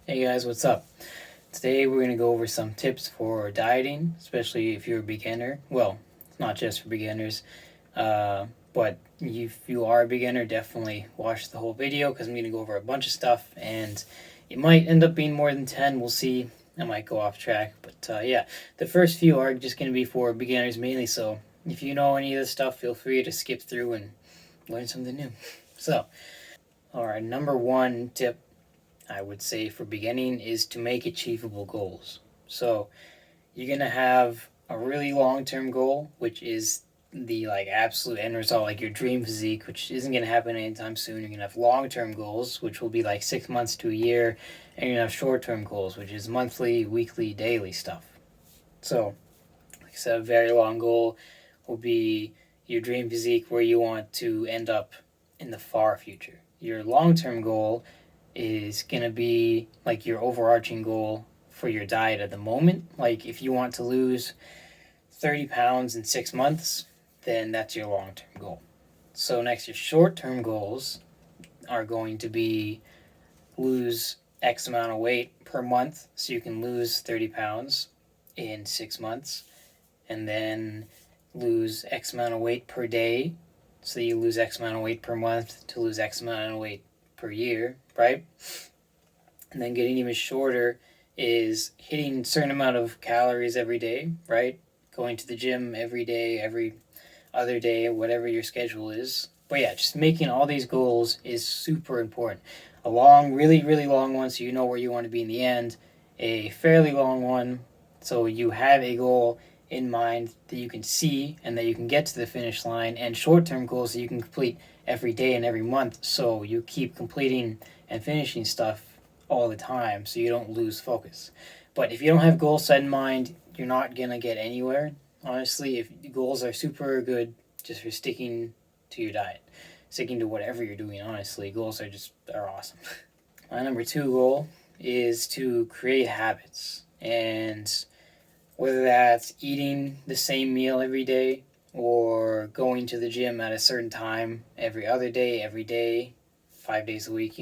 Hey guys, what's up? Today we're going to go over some tips for dieting, especially if you're a beginner. Well, it's not just for beginners, but if you are a beginner, definitely watch the whole video because I'm going to go over a bunch of stuff and it might end up being more than 10. We'll see. I might go off track, but yeah, the first few are just going to be for beginners mainly. So if you know any of this stuff, feel free to skip through and learn something new. So, all right, number one tip I would say for beginning is to make achievable goals. So you're gonna have a really long term goal, which is the absolute end result, like your dream physique, which isn't gonna happen anytime soon. You're gonna have long term goals, which will be like 6 months to a year, and you're gonna have short term goals, which is monthly, weekly, daily stuff. So, like I said, a very long goal will be your dream physique where you want to end up in the far future. Your long term goal is going to be like your overarching goal for your diet at the moment. Like if you want to lose 30 pounds in 6 months, then that's your long term goal. So, next, your short term goals are going to be lose X amount of weight per month so you can lose 30 pounds in 6 months, and then lose X amount of weight per day so you lose X amount of weight per month to lose X amount of weight per year, right? And then getting even shorter is hitting a certain amount of calories every day, right? Going to the gym every day, every other day, whatever your schedule is. But yeah, just making all these goals is super important. A long, really, really long one so you know where you want to be in the end. A fairly long one so you have a goal in mind that you can see and that you can get to the finish line, and short-term goals that you can complete every day and every month so you keep completing and finishing stuff all the time so you don't lose focus. But if you don't have goals set in mind, you're not going to get anywhere. Honestly, if goals are super good just for sticking to your diet, sticking to whatever you're doing, honestly, goals are awesome. My number two goal is to create habits. And whether that's eating the same meal every day or going to the gym at a certain time every other day, every day, 5 days a week,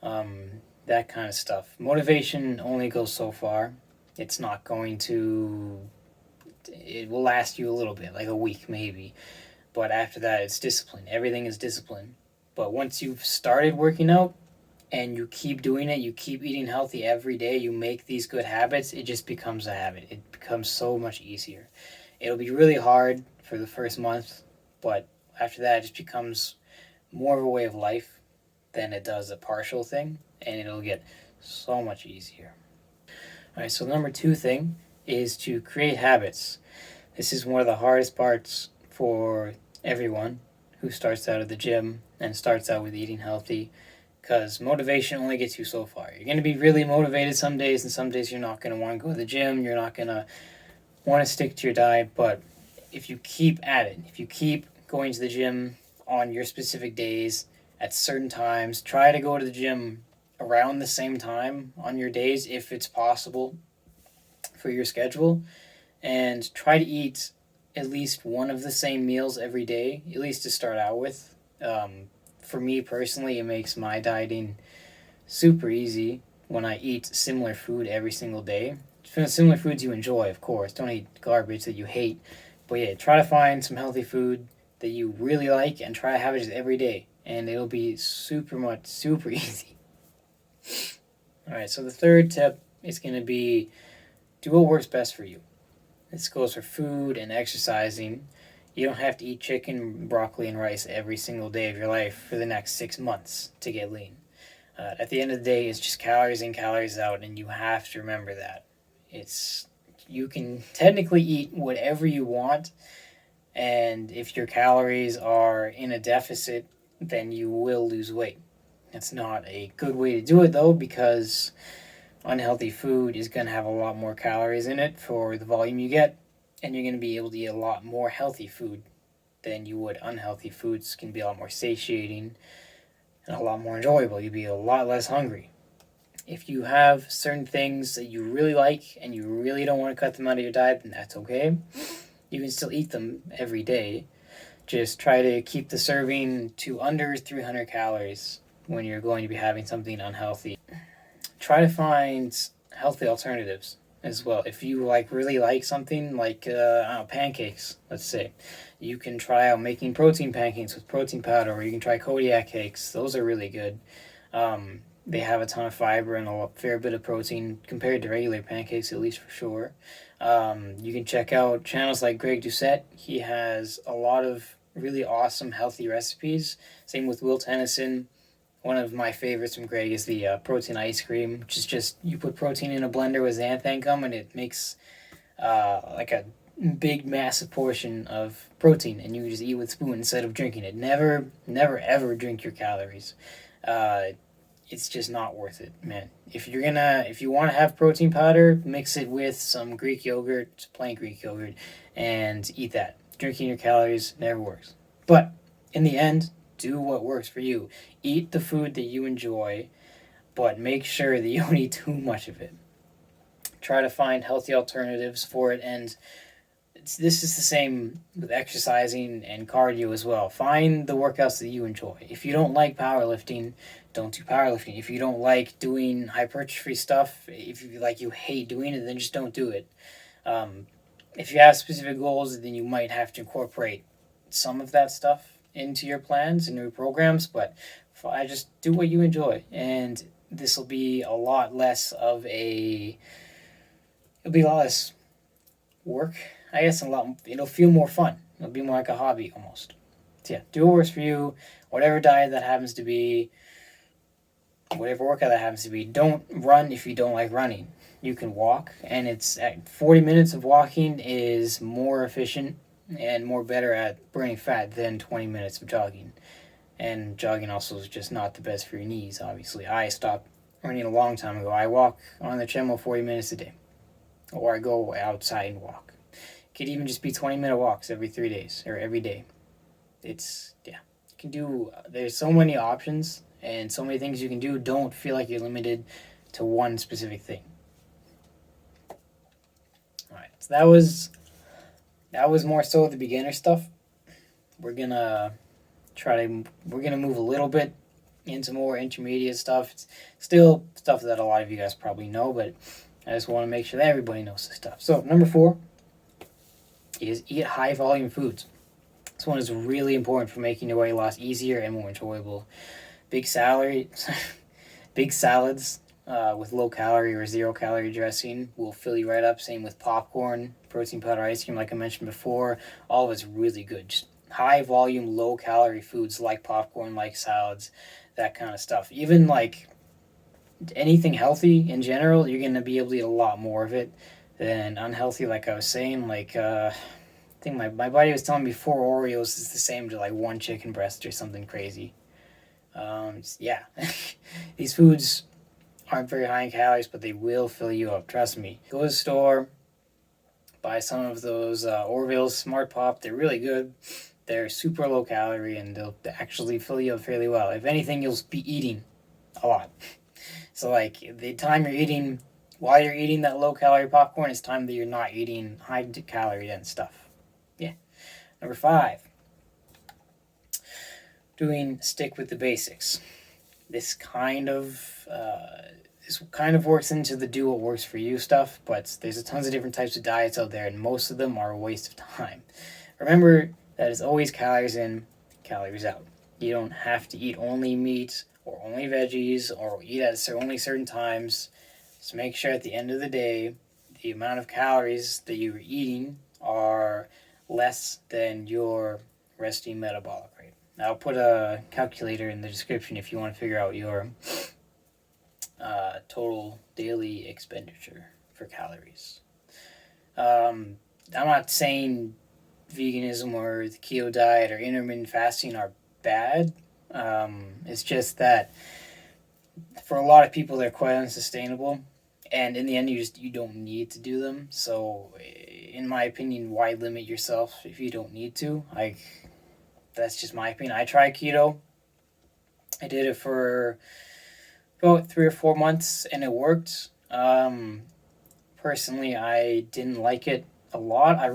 that kind of stuff. Motivation only goes so far. It's not going to, it will last you a little bit, like a week maybe. But after that, it's discipline. Everything is discipline. But once you've started working out, and you keep doing it, you keep eating healthy every day, you make these good habits, it just becomes a habit. It becomes so much easier. It'll be really hard for the first month, but after that, it just becomes more of a way of life than it does a partial thing, and it'll get so much easier. All right, so the number two thing is to create habits. This is one of the hardest parts for everyone who starts out at the gym and starts out with eating healthy, because motivation only gets you so far. You're going to be really motivated some days, and some days you're not going to want to go to the gym. You're not going to want to stick to your diet. But if you keep at it, if you keep going to the gym on your specific days at certain times, try to go to the gym around the same time on your days if it's possible for your schedule, and try to eat at least one of the same meals every day, at least to start out with. For me personally, it makes my dieting super easy when I eat similar food every single day. Similar foods you enjoy, of course. Don't eat garbage that you hate. But yeah, try to find some healthy food that you really like and try to have it every day. And it'll be super easy. Alright, so the third tip is going to be do what works best for you. This goes for food and exercising. You don't have to eat chicken, broccoli, and rice every single day of your life for the next 6 months to get lean. At the end of the day, it's just calories in, calories out, and you have to remember that. You can technically eat whatever you want, and if your calories are in a deficit, then you will lose weight. That's not a good way to do it, though, because unhealthy food is going to have a lot more calories in it for the volume you get, and you're going to be able to eat a lot more healthy food than you would unhealthy foods. Can be a lot more satiating and a lot more enjoyable. You'll be a lot less hungry. If you have certain things that you really like and you really don't want to cut them out of your diet, then that's okay. You can still eat them every day. Just try to keep the serving to under 300 calories when you're going to be having something unhealthy. try to find healthy alternatives as well. If you really like something like I don't know, pancakes, let's say, you can try out making protein pancakes with protein powder, or you can try Kodiak cakes. Those are really good. They have a ton of fiber and a fair bit of protein compared to regular pancakes, at least for sure. You can check out channels like Greg Doucette. He has a lot of really awesome healthy recipes. Same with Will Tennyson. One of my favorites from Greg is the protein ice cream, which is just you put protein in a blender with xanthan gum and it makes like a big massive portion of protein, and you just eat with a spoon instead of drinking it. Never ever drink your calories. It's just not worth it, man. If you want to have protein powder, mix it with some Greek yogurt, plain Greek yogurt, and eat that. Drinking your calories never works. But in the end, do what works for you. Eat the food that you enjoy, but make sure that you don't eat too much of it. Try to find healthy alternatives for it, and this is the same with exercising and cardio as well. Find the workouts that you enjoy. If you don't like powerlifting, don't do powerlifting. If you don't like doing hypertrophy stuff, if you hate doing it, then just don't do it. If you have specific goals, then you might have to incorporate some of that stuff into your plans and your programs, but I just do what you enjoy, and this will be a lot less work, I guess. It'll feel more fun. It'll be more like a hobby almost. So yeah, do what works for you, whatever diet that happens to be, whatever workout that happens to be. Don't run if you don't like running. You can walk, and 40 minutes of walking is more efficient and more better at burning fat than 20 minutes of jogging. And jogging also is just not the best for your knees, obviously. I stopped running a long time ago. I walk on the treadmill 40 minutes a day, or I go outside and walk. It could even just be 20-minute walks every 3 days, or every day. You can do, there's so many options and so many things you can do. Don't feel like you're limited to one specific thing. Alright, so that was more so the beginner stuff. We're gonna move a little bit into more intermediate stuff. It's still stuff that a lot of you guys probably know, but I just want to make sure that everybody knows this stuff. So number 4 is eat high volume foods. This one is really important for making your weight loss easier and more enjoyable. Big salads with low calorie or 0 calorie dressing will fill you right up. Same with popcorn, protein powder ice cream, like I mentioned before. All of it's really good. Just high volume, low calorie foods like popcorn, like salads, that kind of stuff. Even like anything healthy in general, you're going to be able to eat a lot more of it than unhealthy, like I was saying. I think my body was telling me 4 Oreos is the same to like 1 chicken breast or something crazy. These foods aren't very high in calories, but they will fill you up, trust me. Go to the store, buy some of those Orville's Smart Pop. They're really good. They're super low calorie, and they'll actually fill you up fairly well. If anything, you'll be eating a lot. So the time while you're eating that low calorie popcorn is time that you're not eating high calorie and stuff. Yeah. Number 5, stick with the basics. This kind of works into the do what works for you stuff, but there's tons of different types of diets out there, and most of them are a waste of time. Remember that it's always calories in, calories out. You don't have to eat only meat or only veggies or eat at only certain times. Just make sure at the end of the day, the amount of calories that you're eating are less than your resting metabolic rate. I'll put a calculator in the description if you want to figure out your total daily expenditure for calories. I'm not saying veganism or the keto diet or intermittent fasting are bad. It's just that for a lot of people they're quite unsustainable, and in the end you don't need to do them. So in my opinion, why limit yourself if you don't need to? That's just my opinion. I tried keto. I did it for about 3 or 4 months, and it worked. Personally, I didn't like it a lot. I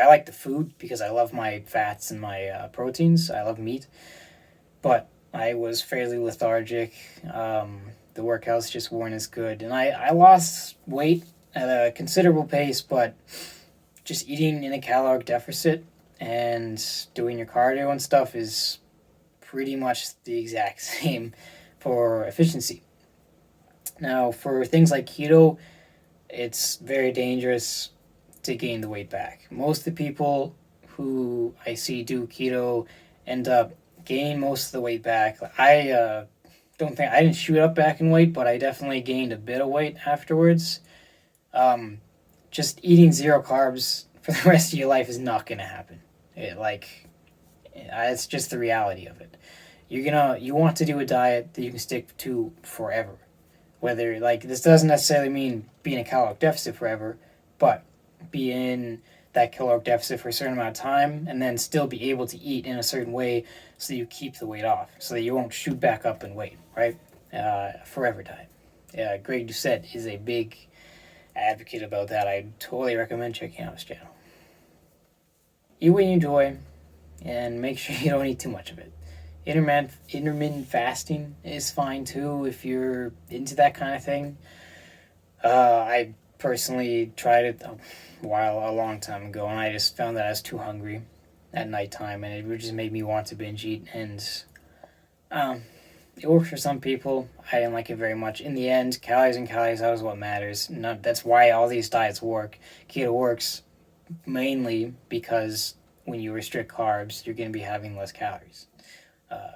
like the food because I love my fats and my proteins. I love meat, but I was fairly lethargic. the workouts just weren't as good. And I lost weight at a considerable pace, but just eating in a caloric deficit and doing your cardio and stuff is pretty much the exact same for efficiency. Now, for things like keto, it's very dangerous to gain the weight back. Most of the people who I see do keto end up gaining most of the weight back. I didn't shoot up back in weight, but I definitely gained a bit of weight afterwards. Just eating zero carbs for the rest of your life is not going to happen. It's just the reality of it. You want to do a diet that you can stick to forever. Whether, this doesn't necessarily mean be in a caloric deficit forever, but be in that caloric deficit for a certain amount of time and then still be able to eat in a certain way so that you keep the weight off, so that you won't shoot back up in weight, right? Forever diet. Greg Doucette is a big advocate about that. I totally recommend checking out his channel. Eat what you enjoy and make sure you don't eat too much of it. Intermittent fasting is fine too if you're into that kind of thing. I personally tried it a long time ago, and I just found that I was too hungry at nighttime, and it would just make me want to binge eat. And it works for some people. I didn't like it very much. In the end, calories and calories, that is what matters. That's why all these diets work. Keto works mainly because when you restrict carbs, you're going to be having less calories.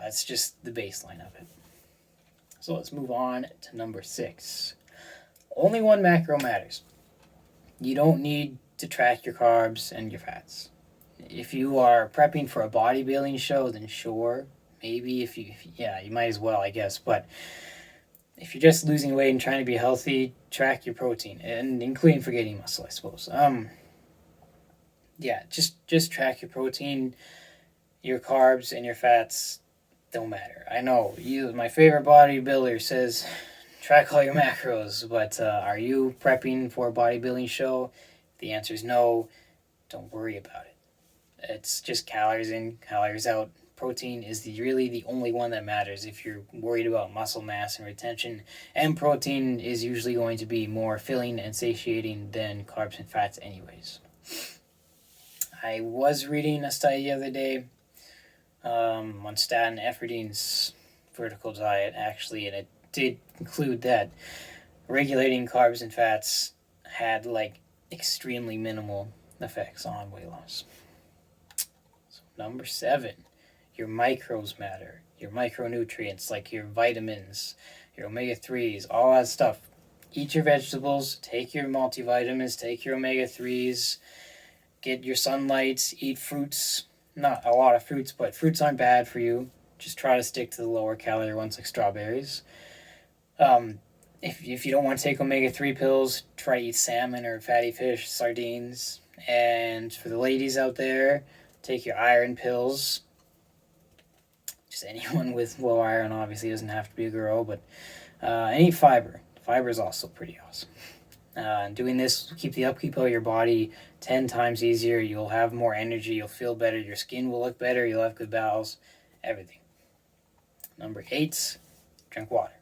That's just the baseline of it. So let's move on to number 6. Only one macro matters. You don't need to track your carbs and your fats. If you are prepping for a bodybuilding show, then sure, maybe you might as well, I guess. But if you're just losing weight and trying to be healthy, track your protein, and including for gaining muscle, I suppose. Just track your protein. Your carbs and your fats don't matter. I know my favorite bodybuilder says track all your macros, but are you prepping for a bodybuilding show? If the answer is no, don't worry about it. It's just calories in, calories out. Protein is really the only one that matters if you're worried about muscle mass and retention, and protein is usually going to be more filling and satiating than carbs and fats anyways. I was reading a study the other day on statin Effordine's vertical diet, actually, and it did conclude that regulating carbs and fats had extremely minimal effects on weight loss. So number 7, your micros matter. Your micronutrients, like your vitamins, your omega-3s, all that stuff. Eat your vegetables, take your multivitamins, take your omega-3s, get your sunlight, eat fruits. Not a lot of fruits, but fruits aren't bad for you. Just try to stick to the lower calorie ones like strawberries. If you don't want to take omega-3 pills, try to eat salmon or fatty fish, sardines. And for the ladies out there, take your iron pills. Just anyone with low iron obviously doesn't have to be a girl, but and eat fiber. Fiber is also pretty awesome. Doing this will keep the upkeep of your body 10 times easier. You'll have more energy. You'll feel better. Your skin will look better. You'll have good bowels. Everything. Number 8, drink water.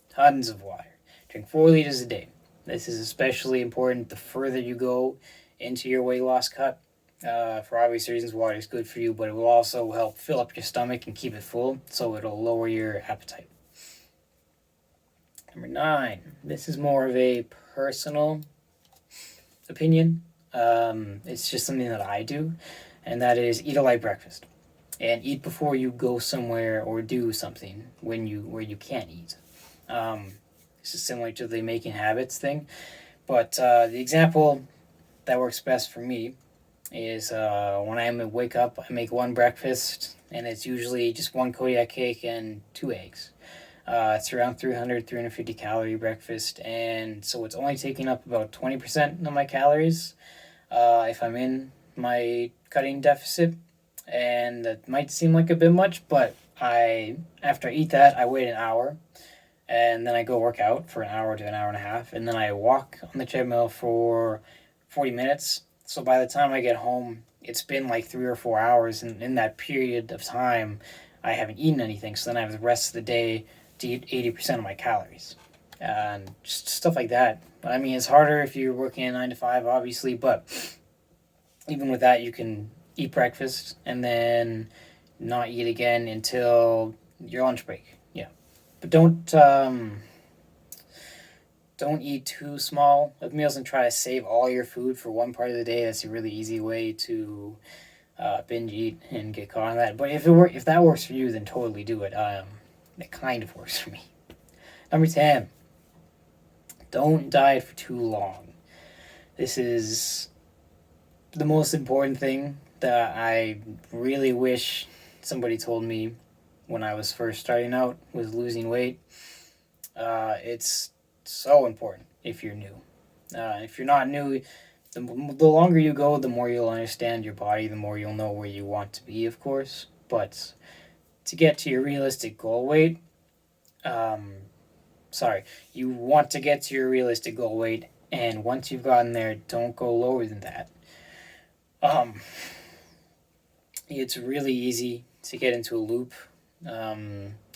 Tons of water. Drink 4 liters a day. This is especially important the further you go into your weight loss cut. For obvious reasons, water is good for you, but it will also help fill up your stomach and keep it full, so it'll lower your appetite. Number 9, this is more of a personal opinion. It's just something that I do, and that is eat a light breakfast. And eat before you go somewhere or do something where you can't eat. This is similar to the making habits thing, but the example that works best for me is when I wake up, I make one breakfast, and it's usually just 1 Kodiak cake and 2 eggs. It's around 350 calorie breakfast, and so it's only taking up about 20% of my calories if I'm in my cutting deficit, and that might seem like a bit much, but after I eat that, I wait an hour, and then I go work out for an hour to an hour and a half, and then I walk on the treadmill for 40 minutes. So by the time I get home, it's been 3 or 4 hours, and in that period of time, I haven't eaten anything. So then I have the rest of the day to eat 80% of my calories. And just stuff like that. I mean, it's harder if you're working a 9 to 5, obviously, but even with that, you can eat breakfast and then not eat again until your lunch break. Yeah, but don't eat too small of meals and try to save all your food for one part of the day. That's a really easy way to binge eat and get caught on that. But if that works for you, then totally do it. It kind of works for me. Number 10, don't diet for too long. This is the most important thing that I really wish somebody told me when I was first starting out with losing weight. It's so important if you're new. If you're not new, the longer you go, the more you'll understand your body, the more you'll know where you want to be, of course. But to get to your realistic goal weight, you want to get to your realistic goal weight, and once you've gotten there, don't go lower than that. It's really easy to get into a loop,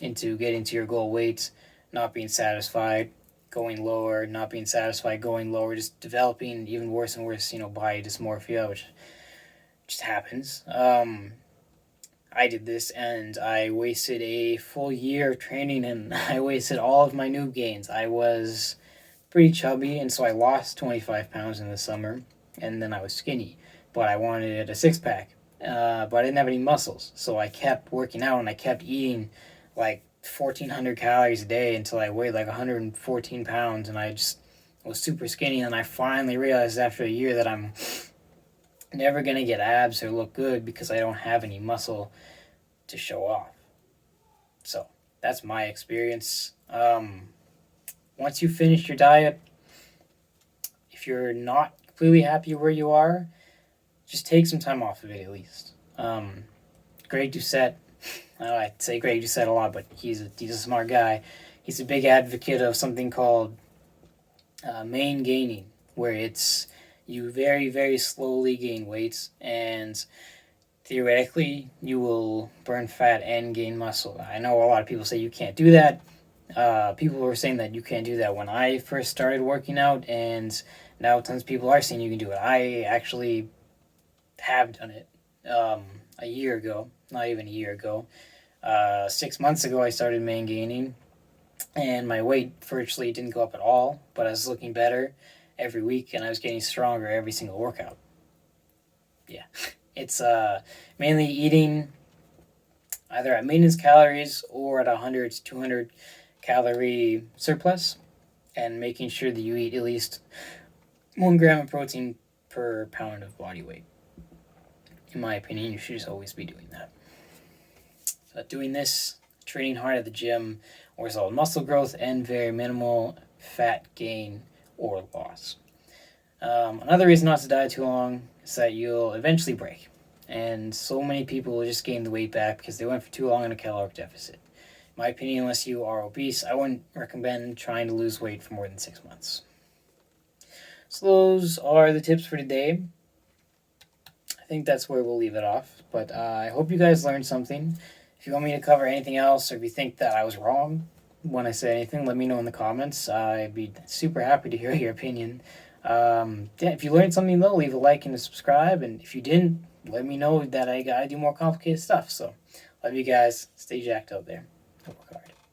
into getting to your goal weight, not being satisfied, going lower, not being satisfied, going lower, just developing even worse and worse, body dysmorphia, which just happens. I did this and I wasted a full year of training and I wasted all of my noob gains. I was pretty chubby, and so I lost 25 pounds in the summer, and then I was skinny, but I wanted a six-pack, but I didn't have any muscles, so I kept working out and I kept eating like 1,400 calories a day until I weighed like 114 pounds, and I just was super skinny, and I finally realized after a year that I'm never going to get abs or look good because I don't have any muscle to show off. So that's my experience. Once you finish your diet, if you're not completely happy where you are, just take some time off of it at least. Greg Doucette, I say Greg Doucette a lot, but he's a smart guy. He's a big advocate of something called main gaining, where it's you very, very slowly gain weight, and theoretically you will burn fat and gain muscle. I know a lot of people say you can't do that. People were saying that you can't do that when I first started working out, and now tons of people are saying you can do it. I actually have done it a year ago, not even a year ago. 6 months ago I started main gaining, and my weight virtually didn't go up at all, but I was looking better every week, and I was getting stronger every single workout. Yeah, it's mainly eating either at maintenance calories or at 100 to 200 calorie surplus, and making sure that you eat at least 1 gram of protein per pound of body weight. In my opinion, you should just always be doing that. So doing this, training hard at the gym, will result in muscle growth and very minimal fat gain or loss. Another reason not to diet too long is that you'll eventually break. And so many people will just gain the weight back because they went for too long in a caloric deficit. In my opinion, unless you are obese, I wouldn't recommend trying to lose weight for more than 6 months. So those are the tips for today. I think that's where we'll leave it off. But I hope you guys learned something. If you want me to cover anything else, or if you think that I was wrong when I said anything, let me know in the comments. I'd be super happy to hear your opinion. If you learned something though, leave a like and a subscribe. And if you didn't, let me know that I gotta do more complicated stuff. So love you guys. Stay jacked out there. Work hard.